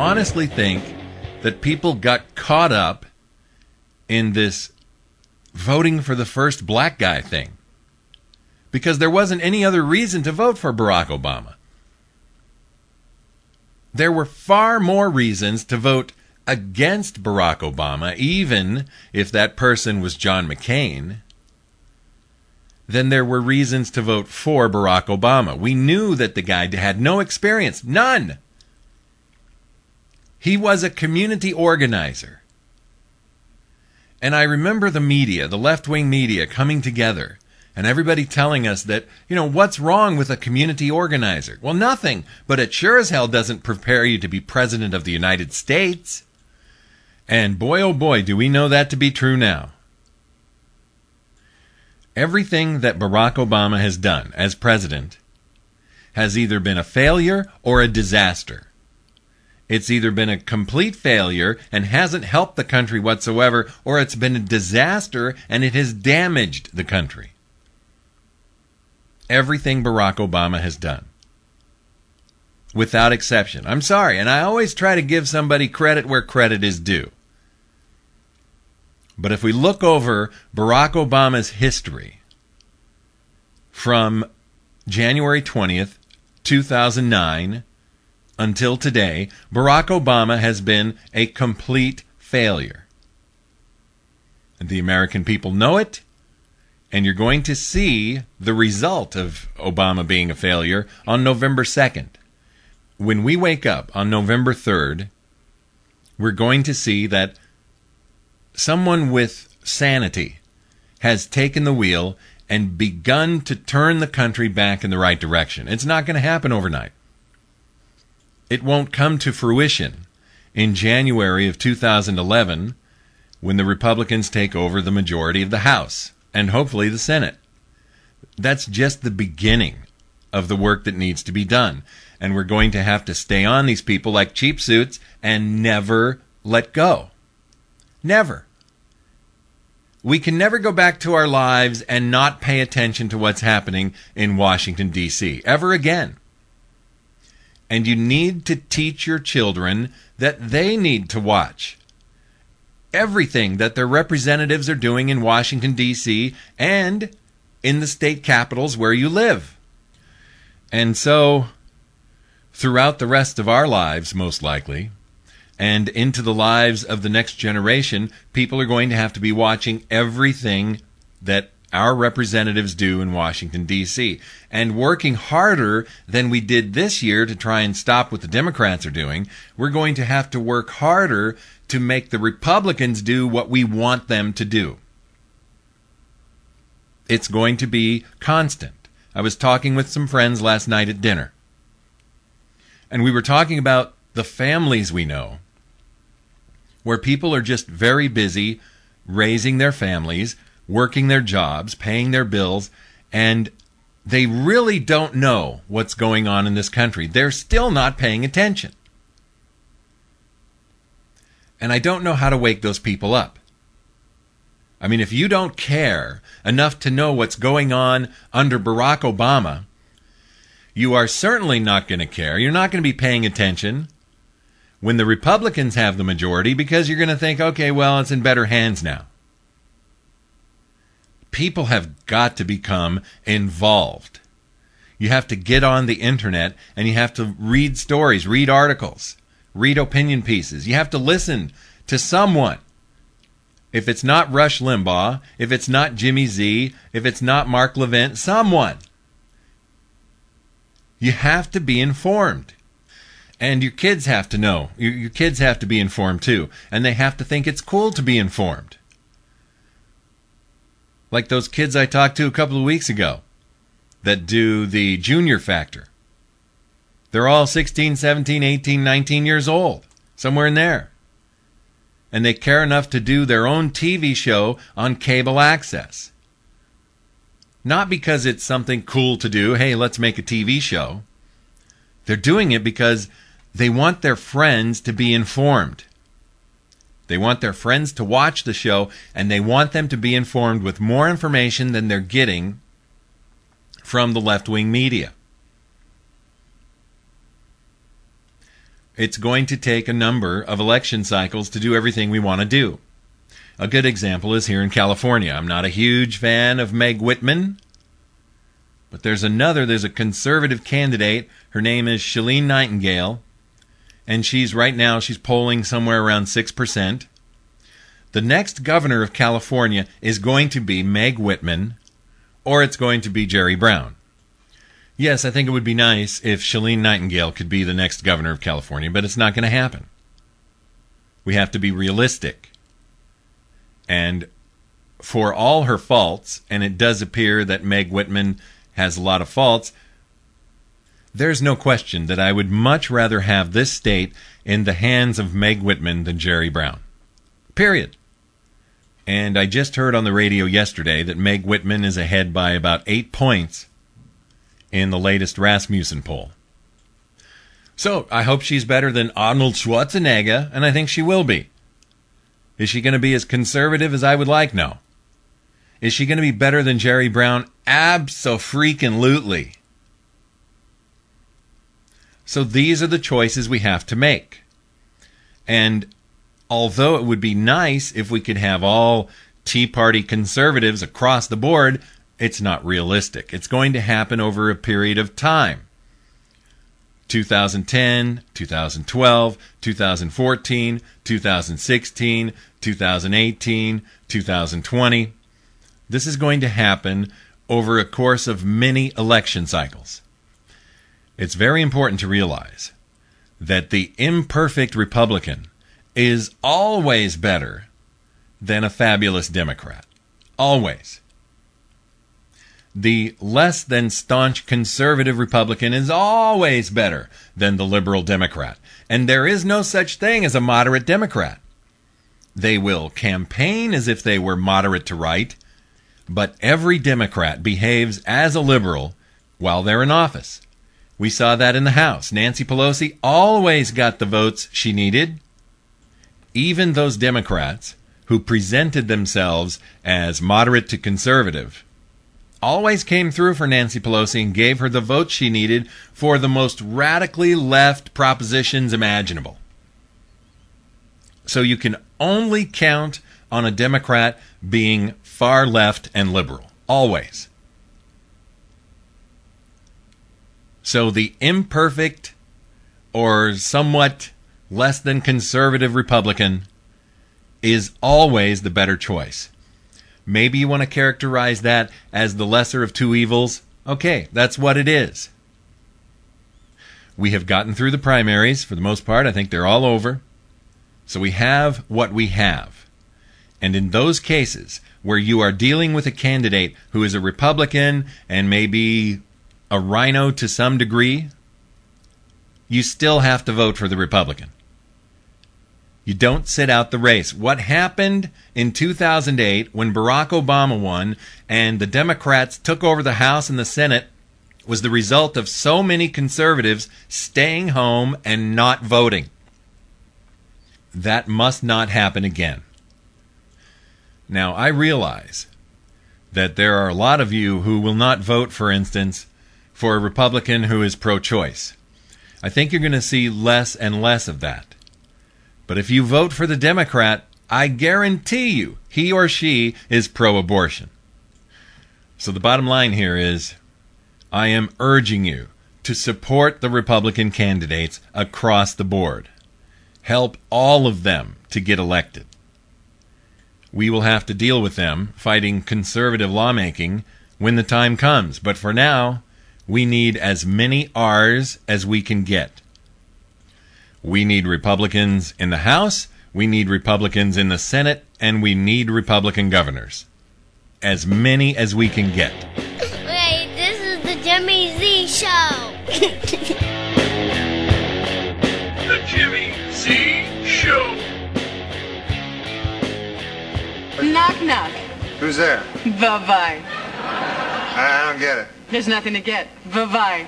honestly think that people got caught up in this voting for the first black guy thing because there wasn't any other reason to vote for Barack Obama. There were far more reasons to vote against Barack Obama, even if that person was John McCain, than there were reasons to vote for Barack Obama. We knew that the guy had no experience, none. He was a community organizer. And I remember the media, the left-wing media, coming together and everybody telling us that, what's wrong with a community organizer? Well, nothing, but it sure as hell doesn't prepare you to be president of the United States. And boy, oh boy, do we know that to be true now. Everything that Barack Obama has done as president has either been a failure or a disaster. It's either been a complete failure and hasn't helped the country whatsoever, or it's been a disaster and it has damaged the country. Everything Barack Obama has done, without exception. I'm sorry, and I always try to give somebody credit where credit is due. But if we look over Barack Obama's history from January 20th, 2009 until today, Barack Obama has been a complete failure. And the American people know it, and you're going to see the result of Obama being a failure on November 2nd. When we wake up on November 3rd, we're going to see that someone with sanity has taken the wheel and begun to turn the country back in the right direction. It's not going to happen overnight. It won't come to fruition in January of 2011 when the Republicans take over the majority of the House and hopefully the Senate. That's just the beginning of the work that needs to be done. And we're going to have to stay on these people like cheap suits and never let go. Never. We can never go back to our lives and not pay attention to what's happening in Washington, D.C. ever again. And you need to teach your children that they need to watch everything that their representatives are doing in Washington, D.C. and in the state capitals where you live. And so, throughout the rest of our lives, most likely, and into the lives of the next generation, people are going to have to be watching everything that our representatives do in Washington, D.C., and working harder than we did this year to try and stop what the Democrats are doing. We're going to have to work harder to make the Republicans do what we want them to do. It's going to be constant. I was talking with some friends last night at dinner, and we were talking about the families we know where people are just very busy raising their families, working their jobs, paying their bills, and they really don't know what's going on in this country. They're still not paying attention. And I don't know how to wake those people up. I mean, if you don't care enough to know what's going on under Barack Obama, you are certainly not going to care. You're not going to be paying attention when the Republicans have the majority, because you're going to think, okay, well, it's in better hands now. People have got to become involved. You have to get on the internet and you have to read stories, read articles, read opinion pieces. You have to listen to someone. If it's not Rush Limbaugh, if it's not Jimmy Z, if it's not Mark Levin, someone. You have to be informed. And your kids have to know. Your kids have to be informed too. And they have to think it's cool to be informed. Like those kids I talked to a couple of weeks ago that do the Junior Factor. They're all 16, 17, 18, 19 years old. Somewhere in there. And they care enough to do their own TV show on cable access. Not because it's something cool to do. Hey, let's make a TV show. They're doing it because they want their friends to be informed. They want their friends to watch the show, and they want them to be informed with more information than they're getting from the left-wing media. It's going to take a number of election cycles to do everything we want to do. A good example is here in California. I'm not a huge fan of Meg Whitman, but there's a conservative candidate. Her name is Shalene Nightingale, and she's polling somewhere around 6%. The next governor of California is going to be Meg Whitman, or it's going to be Jerry Brown. Yes, I think it would be nice if Shalene Nightingale could be the next governor of California, but it's not going to happen. We have to be realistic. And for all her faults, and it does appear that Meg Whitman has a lot of faults, there's no question that I would much rather have this state in the hands of Meg Whitman than Jerry Brown. Period. And I just heard on the radio yesterday that Meg Whitman is ahead by about 8 points in the latest Rasmussen poll. So I hope she's better than Arnold Schwarzenegger, and I think she will be. Is she going to be as conservative as I would like? No. Is she going to be better than Jerry Brown? Abso-freaking-lutely. So these are the choices we have to make. And although it would be nice if we could have all Tea Party conservatives across the board, it's not realistic. It's going to happen over a period of time. 2010, 2012, 2014, 2016, 2018, 2020. This is going to happen over a course of many election cycles. It's very important to realize that the imperfect Republican is always better than a fabulous Democrat. Always. The less than staunch conservative Republican is always better than the liberal Democrat. And there is no such thing as a moderate Democrat. They will campaign as if they were moderate to right, but every Democrat behaves as a liberal while they're in office. We saw that in the House. Nancy Pelosi always got the votes she needed. Even those Democrats who presented themselves as moderate to conservative always came through for Nancy Pelosi and gave her the votes she needed for the most radically left propositions imaginable. So you can only count on a Democrat being far left and liberal. Always. So the imperfect or somewhat less than conservative Republican is always the better choice. Maybe you want to characterize that as the lesser of two evils. Okay, that's what it is. We have gotten through the primaries for the most part. I think they're all over. So we have what we have. And in those cases where you are dealing with a candidate who is a Republican and maybe a rhino to some degree, you still have to vote for the Republican. You don't sit out the race. What happened in 2008 when Barack Obama won and the Democrats took over the House and the Senate was the result of so many conservatives staying home and not voting. That must not happen again. Now, I realize that there are a lot of you who will not vote, for instance, for a Republican who is pro-choice. I think you're going to see less and less of that. But if you vote for the Democrat, I guarantee you he or she is pro-abortion. So the bottom line here is, I am urging you to support the Republican candidates across the board. Help all of them to get elected. We will have to deal with them fighting conservative lawmaking when the time comes. But for now, we need as many R's as we can get. We need Republicans in the House, we need Republicans in the Senate, and we need Republican governors. As many as we can get. Wait, this is the Jimmy Z Show. The Jimmy Z Show. Knock, knock. Who's there? Bye-bye. I don't get it. There's nothing to get. Bye-bye.